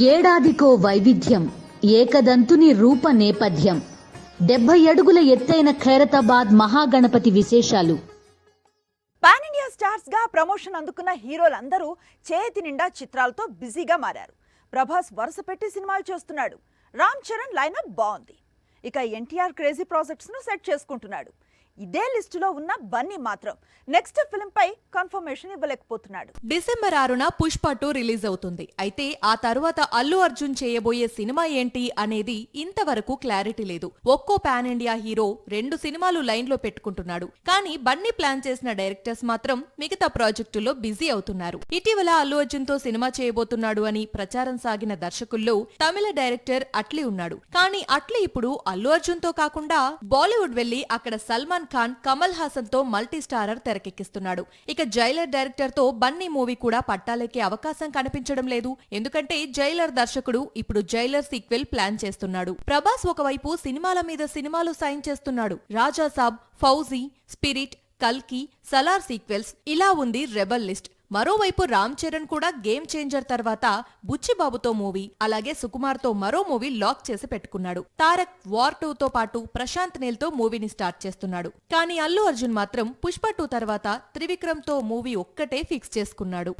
ఏడాదికో వైవిధ్యం, ఏకదంతుని రూప నేపథ్యం. 70 అడుగుల ఎత్తైన ఖైరతాబాద్ మహాగణపతి విశేషాలు. పాన్ ఇండియా స్టార్స్ గా ప్రమోషన్ అందుకున్న హీరోలందరూ చేతి నిండా చిత్రాలతో బిజీగా మారారు. ప్రభాస్ వరుస పెట్టి సినిమాలు చేస్తున్నాడు. రామ్ చరణ్ లైనప్ బాగుంది. ఇక ఎన్టీఆర్ క్రేజీ ప్రాజెక్ట్స్ ను సెట్ చేసుకుంటున్నాడు. ఇదే లిస్టులో ఉన్న బన్నీ మాత్రం నెక్స్ట్ ఫిల్మ్ పై కన్ఫర్మేషన్ ఇవ్వలేకపోతున్నాడు. డిసెంబర్ 6న పుష్ప 2 రిలీజ్ అవుతుంది. అయితే ఆ తరువాత అల్లు అర్జున్ చేయబోయే సినిమా ఏంటి అనేది ఇంతవరకు క్లారిటీ లేదు. ఒక్కో పాన్ ఇండియా హీరో 2 సినిమాలు లైన్ లో పెట్టుకుంటున్నాడు. కానీ బన్నీ ప్లాన్ చేసిన డైరెక్టర్స్ మాత్రం మిగతా ప్రాజెక్టుల్లో బిజీ అవుతున్నారు. ఇటీవల అల్లు అర్జున్ తో సినిమా చేయబోతున్నాడు అని ప్రచారం సాగిన దర్శకుల్లో తమిళ డైరెక్టర్ అట్లీ ఉన్నాడు. కానీ అట్లీ ఇప్పుడు అల్లు అర్జున్ తో కాకుండా బాలీవుడ్ వెళ్లి అక్కడ సల్మాన్ ఖాన్, కమల్ హాసన్ తో మల్టీ స్టారర్ తెరకెక్కిస్తున్నాడు. ఇక జైలర్ డైరెక్టర్ తో బన్నీ మూవీ కూడా పట్టాలెక్కే అవకాశం కనిపించడం లేదు. ఎందుకంటే జైలర్ దర్శకుడు ఇప్పుడు జైలర్ సీక్వెల్ ప్లాన్ చేస్తున్నాడు. ప్రభాస్ ఒకవైపు సినిమాల మీద సినిమాలు సైన్ చేస్తున్నాడు. రాజా సాబ్, ఫౌజీ, స్పిరిట్, కల్కి, సలార్ సీక్వెల్స్, ఇలా ఉంది రెబల్ లిస్ట్. మరోవైపు రామ్ చరణ్ కూడా గేమ్ చేంజర్ తర్వాత బుచ్చిబాబుతో మూవీ, అలాగే సుకుమార్ తో మరో మూవీ లాక్ చేసి పెట్టుకున్నాడు. తారక్ వార్ 2 తో పాటు ప్రశాంత్ నీల్ తో మూవీని స్టార్ట్ చేస్తున్నాడు. కానీ అల్లు అర్జున్ మాత్రం పుష్ప 2 తర్వాత త్రివిక్రమ్ తో మూవీ ఒక్కటే ఫిక్స్ చేసుకున్నాడు.